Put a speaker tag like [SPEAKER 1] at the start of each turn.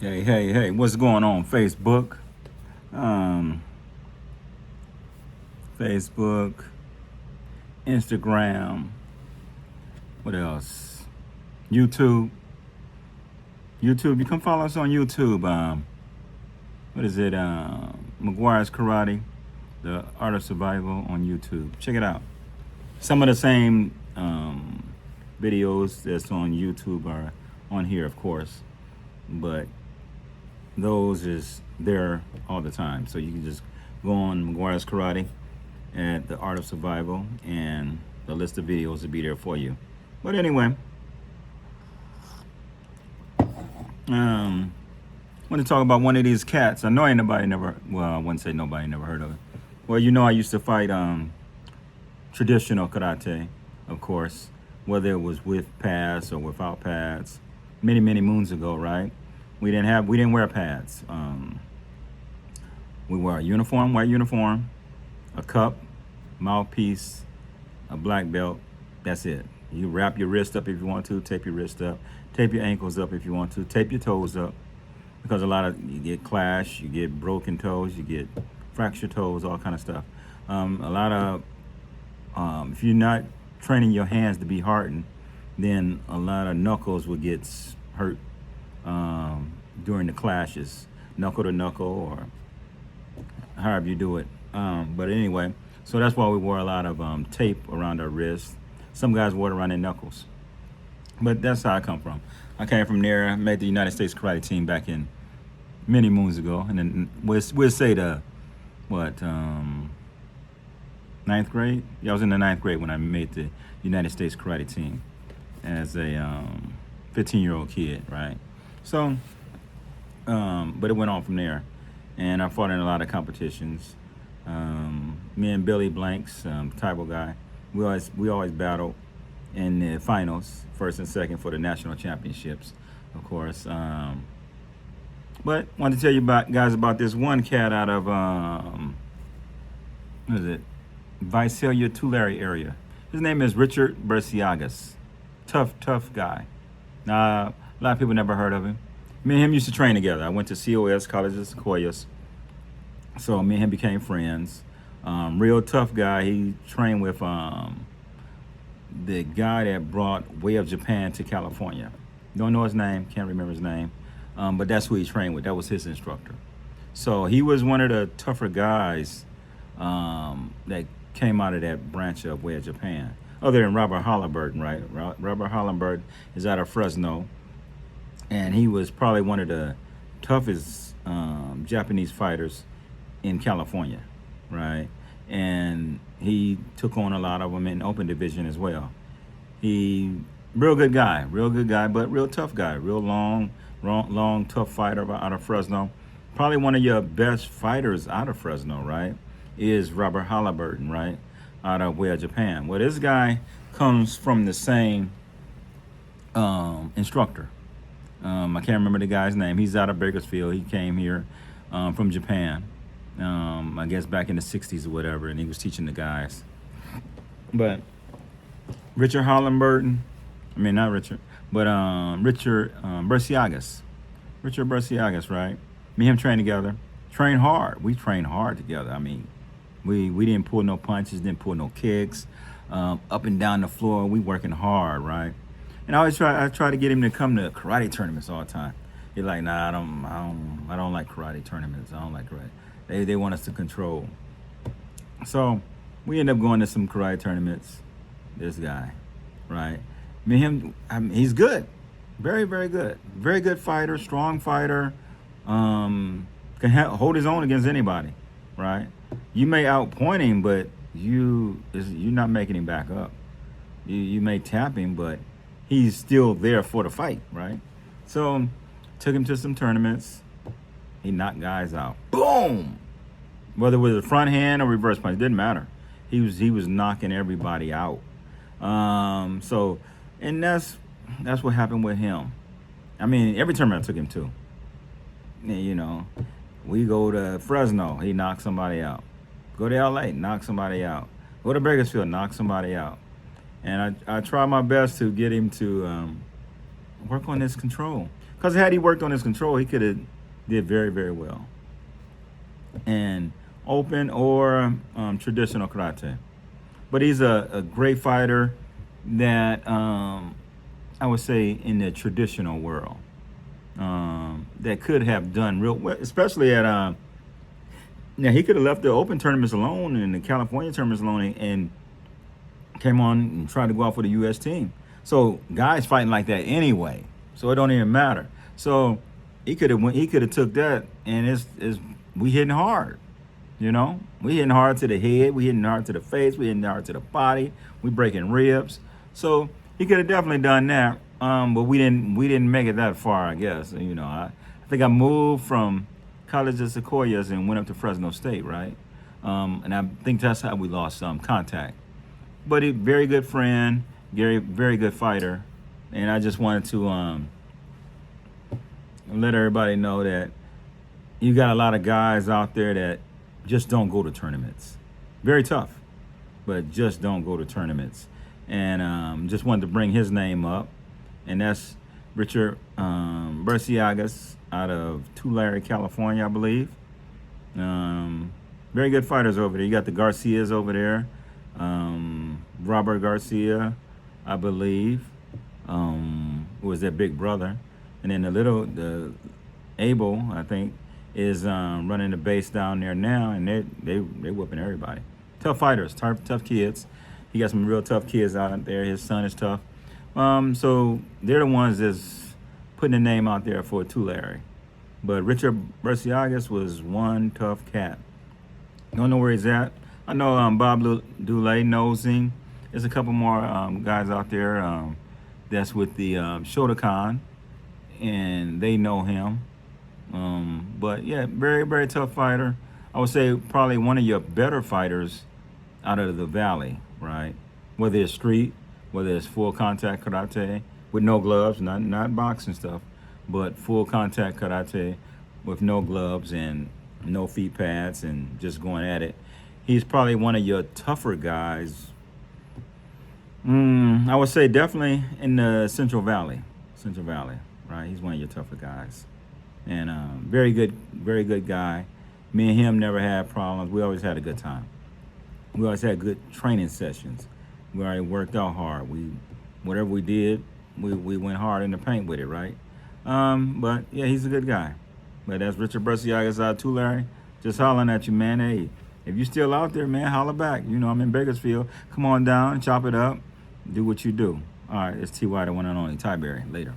[SPEAKER 1] Hey, what's going on, Facebook? Um, Facebook, Instagram, what else? YouTube. YouTube, you come follow us on YouTube. What is it? McGuire's Karate, The Art of Survival on YouTube. Check it out. Some of the same videos that's on YouTube are on here, of course, but those is there all the time. So you can just go on McGuire's Karate at The Art of Survival, and the list of videos will be there for you. But anyway, I want to talk about one of these cats. I know ain't nobody never, well, I wouldn't say nobody never heard of it. Well, you know I used to fight traditional karate, of course, whether it was with pads or without pads, many moons ago, right? We didn't wear pads. We wore a uniform, white uniform, a cup, mouthpiece, a black belt. That's it. You wrap your wrist up if you want to, tape your wrist up, tape your ankles up if you want to, tape your toes up, because a lot of you get clash, you get broken toes, you get fractured toes, all kind of stuff. A lot of if you're not training your hands to be hardened, then a lot of knuckles will get hurt during the clashes, knuckle to knuckle or however you do it. But anyway, so that's why we wore a lot of tape around our wrists. Some guys wore it around their knuckles. But that's how I come from. I came from there, made the United States karate team back in many moons ago. And then we'll say ninth grade? Yeah, I was in the ninth grade when I made the United States karate team as a 15-year-old kid, right? So, but it went on from there. And I fought in a lot of competitions. Me and Billy Blanks, tribal guy, we always battled in the finals, first and second for the national championships, of course. But wanted to tell you guys about this one cat out of what is it, Visalia, Tulare area. His name is Richard Berciagas. Tough guy. Now, a lot of people never heard of him. Me and him used to train together. I went to COS, College of Sequoias. So me and him became friends. Real tough guy. He trained with the guy that brought Way of Japan to California. Don't know his name, can't remember his name, but that's who he trained with. That was his instructor. So he was one of the tougher guys that came out of that branch of Way of Japan. Other than Robert Hollenberg, right? Robert Hollenberg is out of Fresno, and he was probably one of the toughest Japanese fighters in California, right? And he took on a lot of them in open division as well. He real good guy, but real tough guy, real long, tough fighter out of Fresno. Probably one of your best fighters out of Fresno, right? Is Robert Halliburton, right? Out of Way of Japan. Well, this guy comes from the same instructor. I can't remember the guy's name. He's out of Bakersfield. He came here from Japan. I guess back in the 60s or whatever, and he was teaching the guys. But Richard Hollenberg, I mean, not Richard, but Richard Berciagas. Richard Berciagas, right? Me and him trained together. Trained hard. We trained hard together. I mean, we didn't pull no punches, didn't pull no kicks. Up and down the floor, we working hard, right? And I try to get him to come to karate tournaments all the time. He's like, nah, I don't like karate tournaments. I don't like karate. They want us to control. So we end up going to some karate tournaments. This guy, right? Me and him, he's good. Very good. Very good fighter, strong fighter. Can hold his own against anybody, right? You may outpoint him, but you're not making him back up. You may tap him, but he's still there for the fight, right? So took him to some tournaments. He knocked guys out. Boom! Whether it was a front hand or reverse punch, didn't matter. He was knocking everybody out. So, and that's what happened with him. I mean, every tournament I took him to. You know, we go to Fresno, he knocks somebody out. Go to LA, knock somebody out. Go to Bakersfield, knock somebody out. And I try my best to get him to work on his control. Because had he worked on his control, he could have did very, very well. And open or traditional karate. But he's a great fighter that I would say in the traditional world that could have done real well, especially at now he could have left the open tournaments alone and the California tournaments alone and came on and tried to go out for the U.S. team. So guys fighting like that anyway, so it don't even matter. So he could have took that, and it's we hitting hard. You know, we hitting hard to the head, we hitting hard to the face, we hitting hard to the body, we breaking ribs. So he could have definitely done that, but we didn't make it that far, I guess. You know, I think I moved from College of Sequoias and went up to Fresno State, right? And I think that's how we lost some contact. But he very good friend, very good fighter, and I just wanted to let everybody know that you got a lot of guys out there that just don't go to tournaments. Very tough, but just don't go to tournaments. And just wanted to bring his name up, and that's Richard Berciagas out of Tulare, California, I believe. Very good fighters over there. You got the Garcias over there. Robert Garcia, I believe, was their big brother. And then the Abel, I think, is running the base down there now, and they whooping everybody. Tough fighters, tough kids. He got some real tough kids out there. His son is tough. So they're the ones that's putting a name out there for Tulare. But Richard Berciagas was one tough cat. Don't know where he's at. I know Bob Dulé knows him. There's a couple more guys out there that's with the Shotokan, and they know him. But yeah, very, very tough fighter. I would say probably one of your better fighters out of the valley, right? Whether it's street, whether it's full contact karate with no gloves, not boxing stuff, but full contact karate with no gloves and no feet pads and just going at it. He's probably one of your tougher guys. I would say definitely in the Central Valley, right? He's one of your tougher guys. And very good guy. Me and him never had problems. We always had a good time. We always had good training sessions. We already worked out hard. Whatever we did, we went hard in the paint with it, right? But yeah, he's a good guy. But that's Richard Berciagas out of Tulare. Just hollering at you, man. Hey, if you still out there, man, holler back. You know, I'm in Bakersfield. Come on down, chop it up, do what you do. All right, it's T.Y. the one and only Ty Berry. Later.